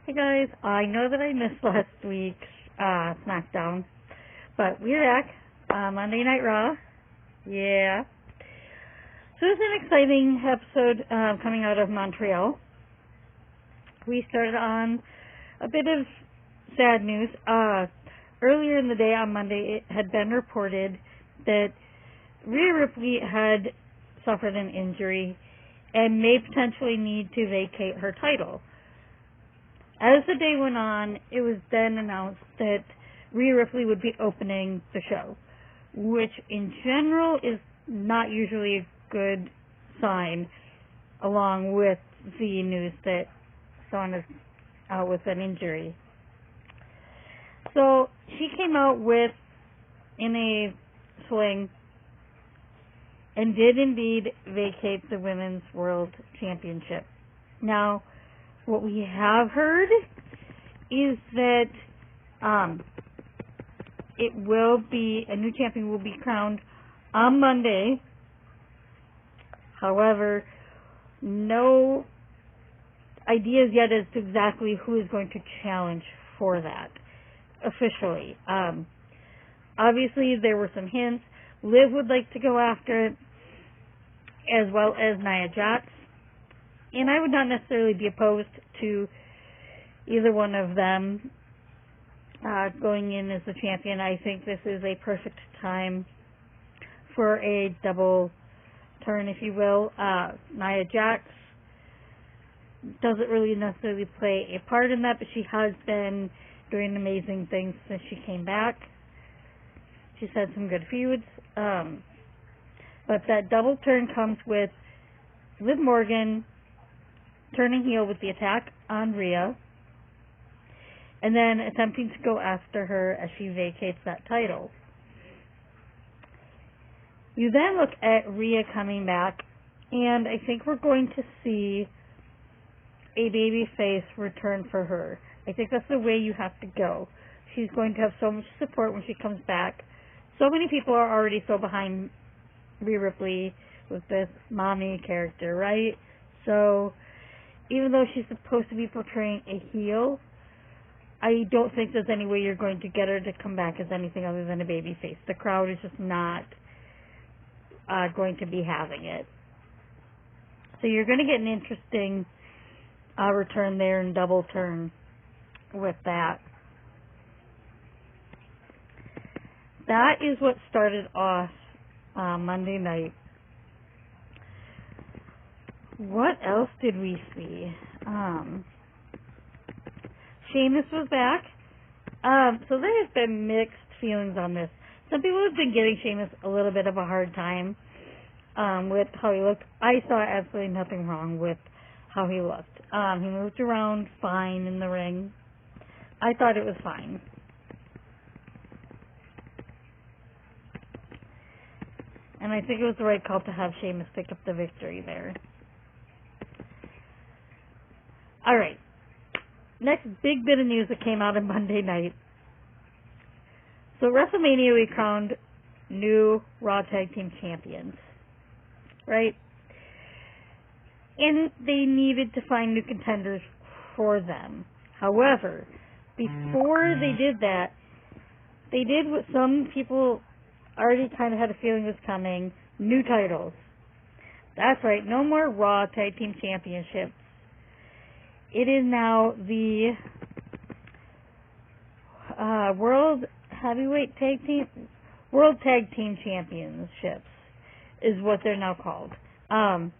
Hey guys, I know that I missed last week's SmackDown, but we're back. Monday Night Raw. Yeah. So it's an exciting episode coming out of Montreal. We started on a bit of sad news. Earlier in the day on Monday, it had been reported that Rhea Ripley had suffered an injury and may potentially need to vacate her title. As the day went on, it was then announced that Rhea Ripley would be opening the show, which in general is not usually a good sign, along with the news that someone is out with an injury. So she came out in a sling and did indeed vacate the Women's World Championship. Now, what we have heard is that it will be, a new champion will be crowned on Monday. However, no ideas yet as to exactly who is going to challenge for that officially. Obviously, there were some hints. Liv would like to go after it, as well as Nia Jax. And I would not necessarily be opposed to either one of them going in as the champion. I think this is a perfect time for a double turn, if you will. Nia Jax doesn't really necessarily play a part in that, but she has been doing amazing things since she came back. She's had some good feuds. But that double turn comes with Liv Morgan turning heel with the attack on Rhea, and then attempting to go after her as she vacates that title. You then look at Rhea coming back, and I think we're going to see a babyface return for her. I think that's the way you have to go. She's going to have so much support when she comes back. So many people are already so behind Rhea Ripley with this mommy character, right? So even though she's supposed to be portraying a heel, I don't think there's any way you're going to get her to come back as anything other than a babyface. The crowd is just not going to be having it. So you're going to get an interesting return there and double turn with that. That is what started off Monday night. What else did we see? Sheamus was back. So there has been mixed feelings on this. Some people have been giving Sheamus a little bit of a hard time with how he looked. I saw absolutely nothing wrong with how he looked. He moved around fine in the ring. I thought it was fine. And I think it was the right call to have Sheamus pick up the victory there. Alright. Next big bit of news that came out on Monday night. So WrestleMania, we crowned new Raw Tag Team Champions. Right? And they needed to find new contenders for them. However, before they did that, they did what some people already kind of had a feeling was coming. New titles. That's right. No more Raw Tag Team Championships. It is now the World Tag Team Championships is what they're now called. I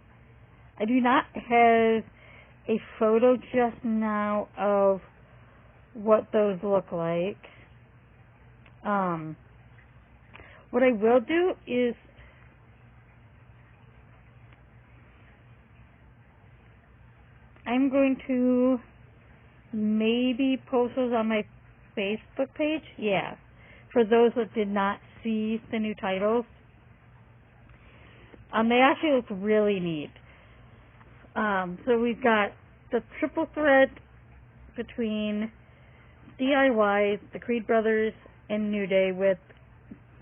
do not have a photo just now of what those look like. What I will do is I'm going to maybe post those on my Facebook page. Yeah. For those that did not see the new titles. They actually look really neat. So we've got the triple threat between DIY, the Creed Brothers, and New Day, with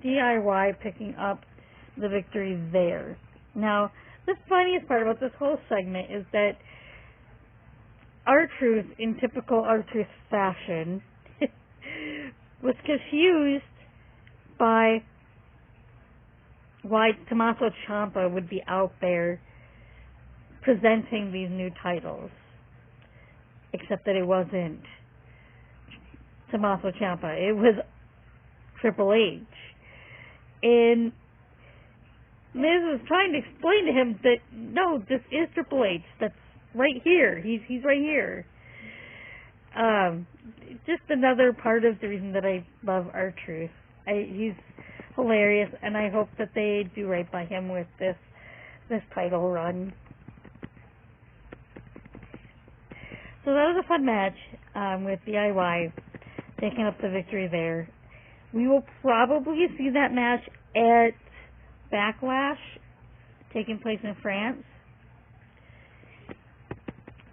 DIY picking up the victory there. Now, the funniest part about this whole segment is that our R-Truth, in typical R-Truth fashion, was confused by why Tommaso Ciampa would be out there presenting these new titles, except that it wasn't Tommaso Ciampa. It was Triple H. And Miz was trying to explain to him that, no, this is Triple H. That's right here. He's right here. Just another part of the reason that I love R-Truth. He's hilarious, and I hope that they do right by him with this title run. So that was a fun match with DIY taking up the victory there. We will probably see that match at Backlash, taking place in France.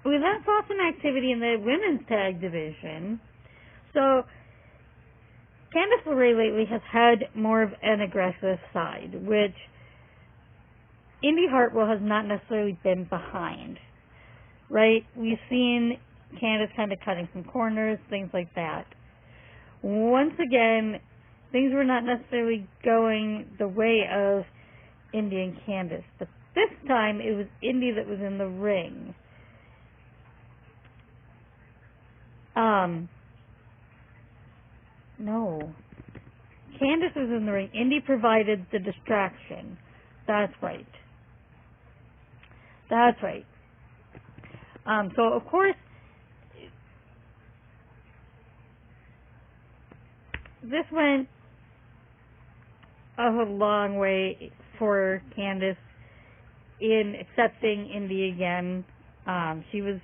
We then saw some activity in the women's tag division. So Candice LeRae lately has had more of an aggressive side, which Indy Hartwell has not necessarily been behind. Right? We've seen Candice kind of cutting some corners, things like that. Once again, things were not necessarily going the way of Indy and Candice, but this time it was Indy that was in the ring. No. Candice was in the ring. Indy provided the distraction. That's right. That's right. So, of course, this went a long way for Candice in accepting Indy again. She was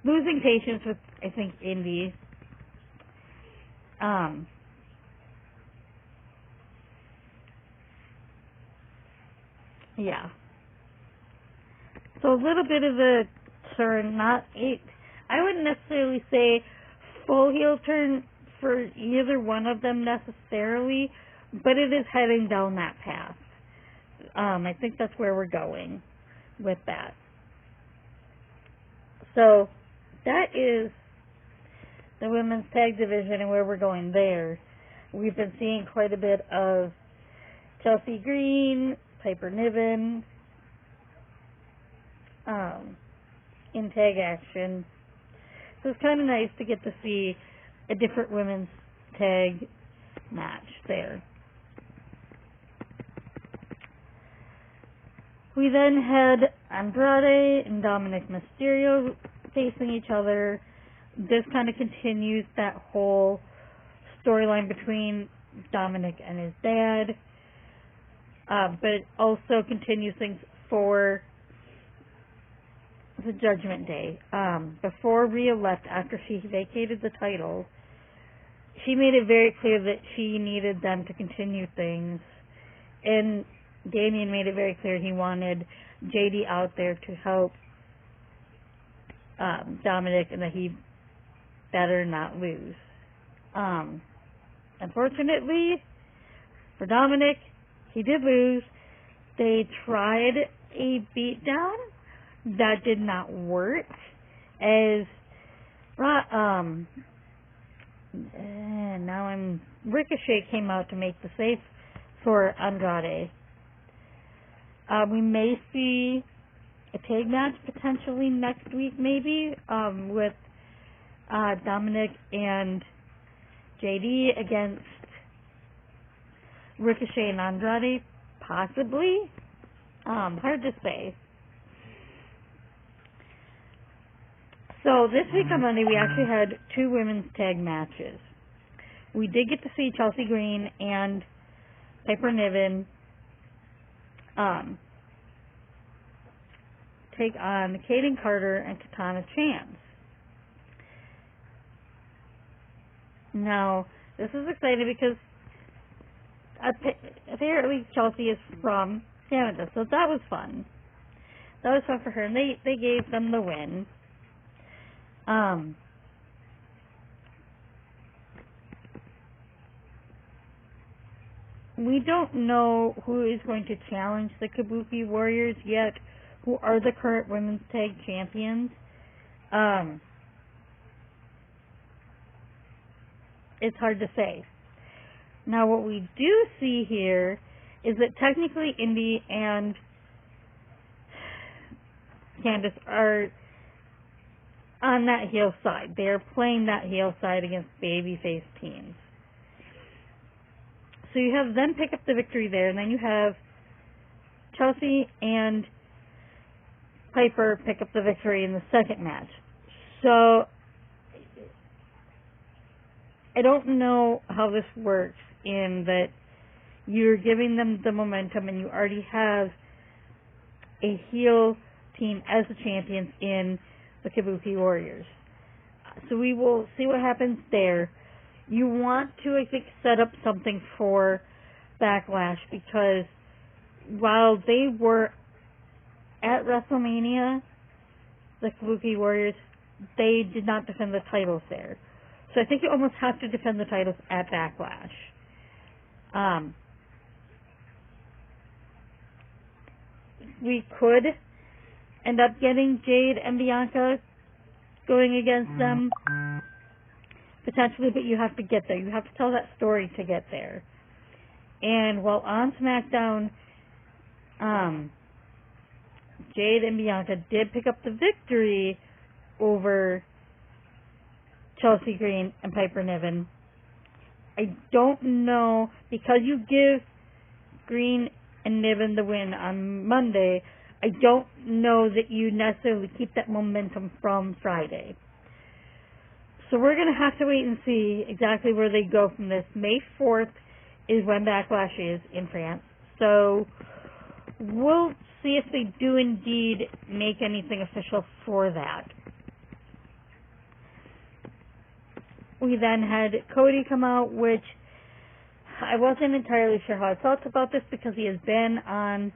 losing patience with, I think, Indy. Yeah. So a little bit of a turn, I wouldn't necessarily say full heel turn for either one of them necessarily, but it is heading down that path. I think that's where we're going with that. So that is the women's tag division and where we're going there. We've been seeing quite a bit of Chelsea Green, Piper Niven in tag action. So it's kind of nice to get to see a different women's tag match there. We then had Andrade and Dominic Mysterio facing each other. This kind of continues that whole storyline between Dominic and his dad, but it also continues things for the Judgment Day. Before Rhea left, after she vacated the title, she made it very clear that she needed them to continue things, and Damian made it very clear he wanted JD out there to help Dominic, and that he better not lose. Unfortunately for Dominic, he did lose. They tried a beatdown that did not work, as Ricochet came out to make the save for Andrade. We may see a tag match potentially next week, maybe, with Dominic and JD against Ricochet and Andrade, possibly. Hard to say. So this week on Monday, we actually had 2 women's tag matches. We did get to see Chelsea Green and Piper Niven take on Kaden Carter and Katana Chance. Now, this is exciting because apparently Chelsea is from Canada, so that was fun. That was fun for her, and they gave them the win. We don't know who is going to challenge the Kabuki Warriors yet, who are the current women's tag champions. it's hard to say. Now, what we do see here is that technically Indy and Candice are on that heel side. They are playing that heel side against babyface teams. So you have them pick up the victory there, and then you have Chelsea and Piper pick up the victory in the second match. So I don't know how this works in that you're giving them the momentum and you already have a heel team as the champions in the Kabuki Warriors. So we will see what happens there. You want to, I think, set up something for Backlash because while they were at WrestleMania, the Kabuki Warriors, they did not defend the titles there. So I think you almost have to defend the titles at Backlash. We could end up getting Jade and Bianca going against them, potentially, but you have to get there. You have to tell that story to get there. And while on SmackDown, Jade and Bianca did pick up the victory over Chelsea Green and Piper Niven. I don't know, because you give Green and Niven the win on Monday, I don't know that you necessarily keep that momentum from Friday. So we're going to have to wait and see exactly where they go from this. May 4th is when Backlash is in France. So we'll see if they do indeed make anything official for that. We then had Cody come out, which I wasn't entirely sure how I felt about this because he has been on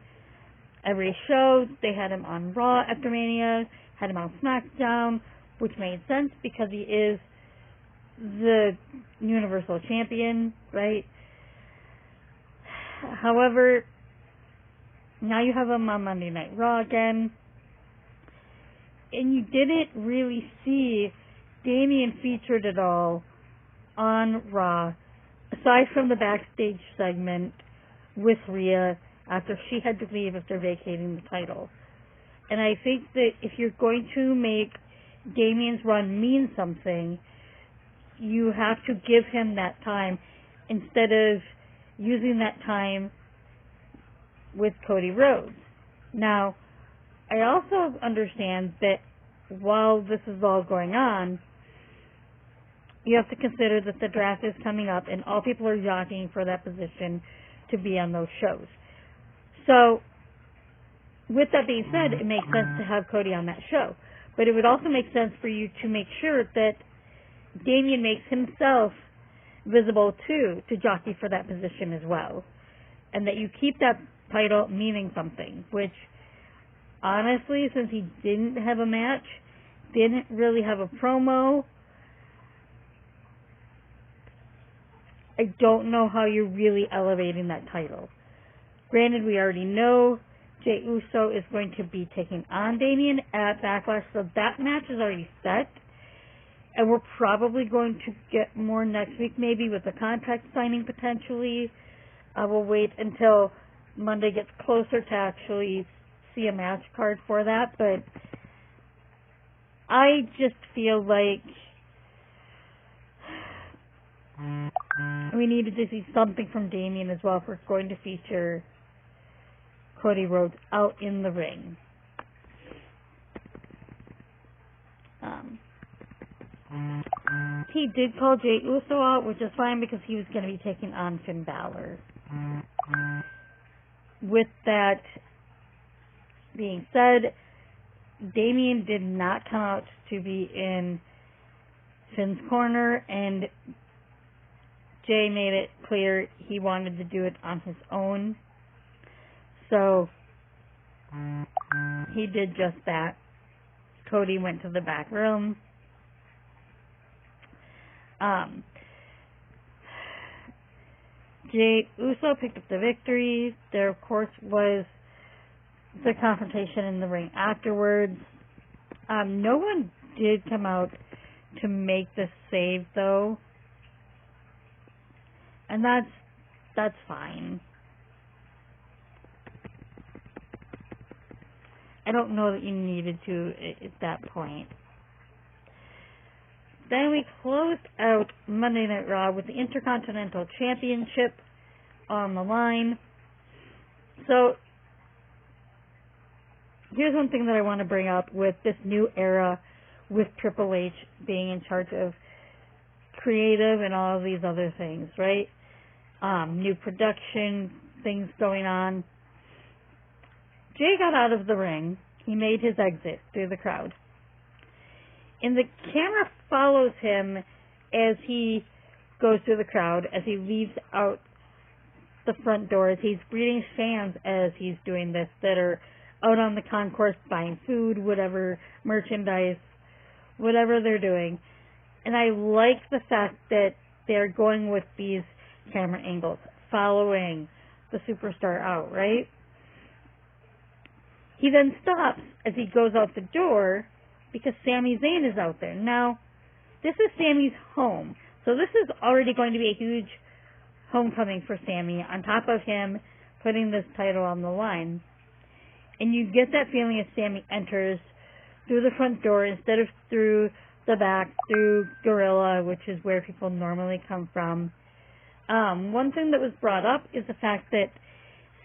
every show. They had him on Raw after Mania, had him on SmackDown, which made sense because he is the Universal Champion, right? However, now you have him on Monday Night Raw again, and you didn't really see Damian featured at all on Raw, aside from the backstage segment with Rhea after she had to leave after vacating the title. And I think that if you're going to make Damian's run mean something, you have to give him that time instead of using that time with Cody Rhodes. Now, I also understand that while this is all going on, you have to consider that the draft is coming up and all people are jockeying for that position to be on those shows. So, with that being said, it makes sense to have Cody on that show. But it would also make sense for you to make sure that Damian makes himself visible too, to jockey for that position as well. And that you keep that title meaning something, which, honestly, since he didn't have a match, didn't really have a promo, I don't know how you're really elevating that title. Granted, we already know Jey Uso is going to be taking on Damian at Backlash, so that match is already set. And we're probably going to get more next week, maybe with the contract signing potentially. We'll wait until Monday gets closer to actually see a match card for that. But I just feel like we needed to see something from Damian as well if we're going to feature Cody Rhodes out in the ring. He did call Jey Uso out, which is fine because he was going to be taking on Finn Balor. With that being said, Damian did not come out to be in Finn's corner, and Jay made it clear he wanted to do it on his own. So he did just that. Cody went to the back room. Jey Uso picked up the victory. There, of course, was the confrontation in the ring afterwards. No one did come out to make the save, though. And that's fine. I don't know that you needed to at that point. Then we closed out Monday Night Raw with the Intercontinental Championship on the line. So, here's one thing that I want to bring up with this new era with Triple H being in charge of creative and all of these other things, right? New production, things going on. Jay got out of the ring. He made his exit through the crowd. And the camera follows him as he goes through the crowd, as he leaves out the front door, as he's greeting fans as he's doing this that are out on the concourse buying food, whatever, merchandise, whatever they're doing. And I like the fact that they're going with these camera angles, following the superstar out, right? He then stops as he goes out the door because Sami Zayn is out there. Now, this is Sami's home, so this is already going to be a huge homecoming for Sami, on top of him putting this title on the line. And you get that feeling as Sami enters through the front door instead of through the back, through Gorilla, which is where people normally come from. One thing that was brought up is the fact that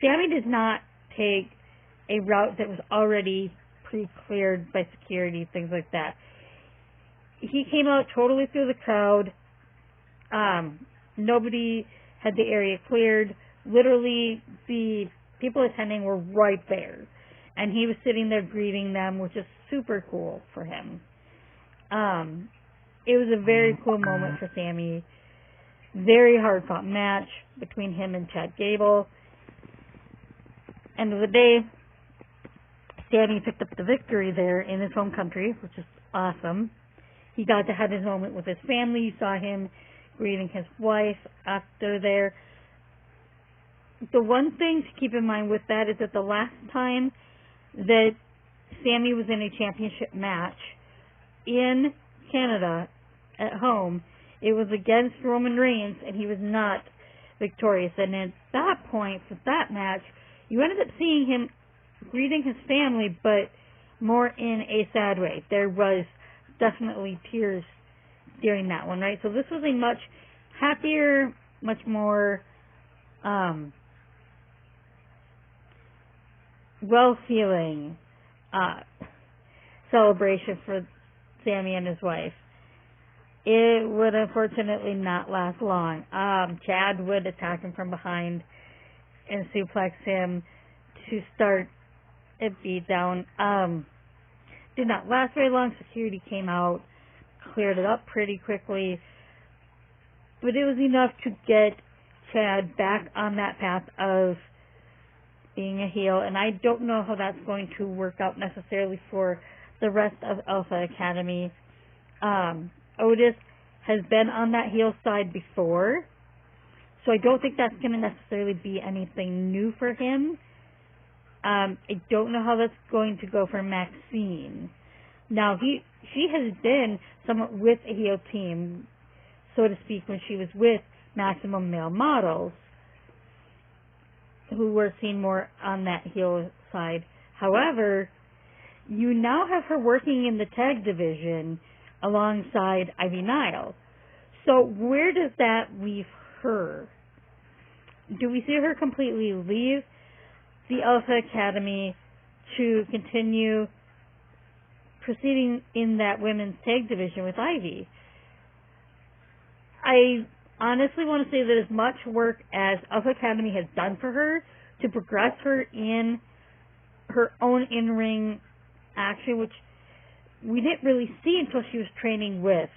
Sami did not take a route that was already pre-cleared by security, things like that. He came out totally through the crowd. Nobody had the area cleared. Literally, the people attending were right there. And he was sitting there greeting them, which is super cool for him. It was a very cool moment for Sami. Very hard-fought match between him and Chad Gable. End of the day, Sami picked up the victory there in his home country, which is awesome. He got to have his moment with his family. You saw him greeting his wife after there. The one thing to keep in mind with that is that the last time that Sami was in a championship match in Canada at home, it was against Roman Reigns, and he was not victorious. And at that point, for that match, you ended up seeing him greeting his family, but more in a sad way. There was definitely tears during that one, right? So this was a much happier, much more well-feeling celebration for Sami and his wife. It would unfortunately not last long. Chad would attack him from behind and suplex him to start a beatdown. Did not last very long. Security came out, cleared it up pretty quickly, but it was enough to get Chad back on that path of being a heel, and I don't know how that's going to work out necessarily for the rest of Alpha Academy. Otis has been on that heel side before, so I don't think that's going to necessarily be anything new for him. I don't know how that's going to go for Maxine. Now, she has been somewhat with a heel team, so to speak, when she was with Maximum Male Models, who were seen more on that heel side. However, you now have her working in the tag division alongside Ivy Nile. So where does that leave her? Do we see her completely leave the Alpha Academy to continue proceeding in that women's tag division with Ivy? I honestly want to say that as much work as Alpha Academy has done for her to progress her in her own in-ring action, which we didn't really see until she was training with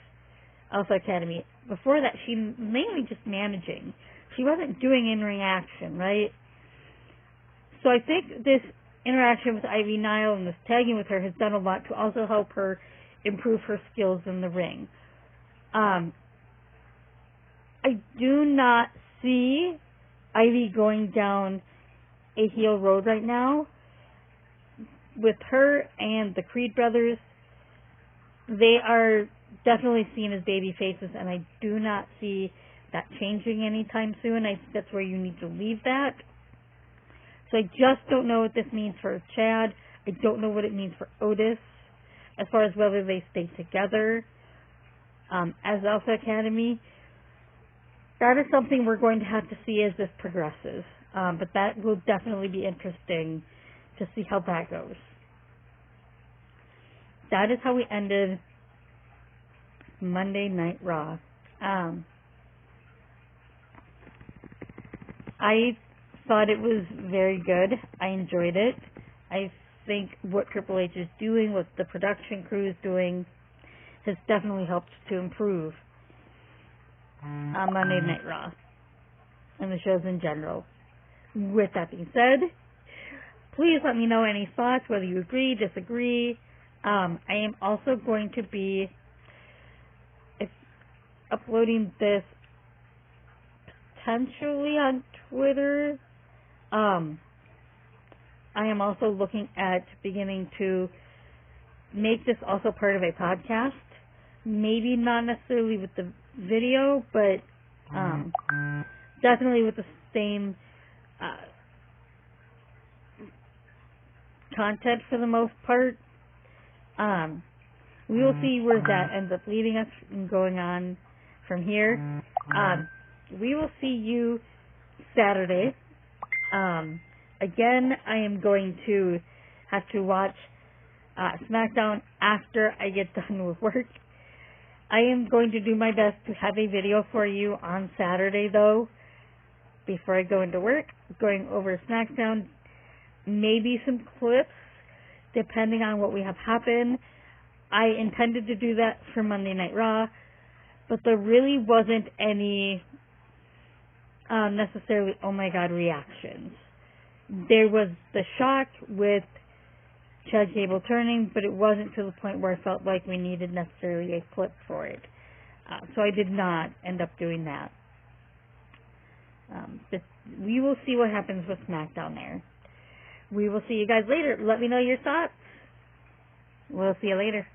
Alpha Academy. Before that, she mainly just managing. She wasn't doing in-ring action, right? So I think this interaction with Ivy Nile and this tagging with her has done a lot to also help her improve her skills in the ring. I do not see Ivy going down a heel road right now. With her and the Creed brothers, they are definitely seen as baby faces, and I do not see that changing anytime soon. I think that's where you need to leave that. So I just don't know what this means for Chad. I don't know what it means for Otis, as far as whether they stay together as Alpha Academy. That is something we're going to have to see as this progresses. But that will definitely be interesting to see how that goes. That is how we ended Monday Night Raw. I thought it was very good. I enjoyed it. I think what Triple H is doing, what the production crew is doing, has definitely helped to improve on Monday Night Raw and the shows in general. With that being said, please let me know any thoughts, whether you agree, disagree. I am also going to be uploading this potentially on Twitter. I am also looking at beginning to make this also part of a podcast. Maybe not necessarily with the video, but definitely with the same content for the most part. We will see where that ends up leading us and going on from here. We will see you Saturday. Again, I am going to have to watch SmackDown after I get done with work. I am going to do my best to have a video for you on Saturday, though, before I go into work, going over SmackDown, maybe some clips, depending on what we have happen. I intended to do that for Monday Night Raw, but there really wasn't any necessarily, oh my god, reactions. There was the shock with Chad Gable turning, but it wasn't to the point where I felt like we needed necessarily a clip for it. So I did not end up doing that. But we will see what happens with SmackDown there. We will see you guys later. Let me know your thoughts. We'll see you later.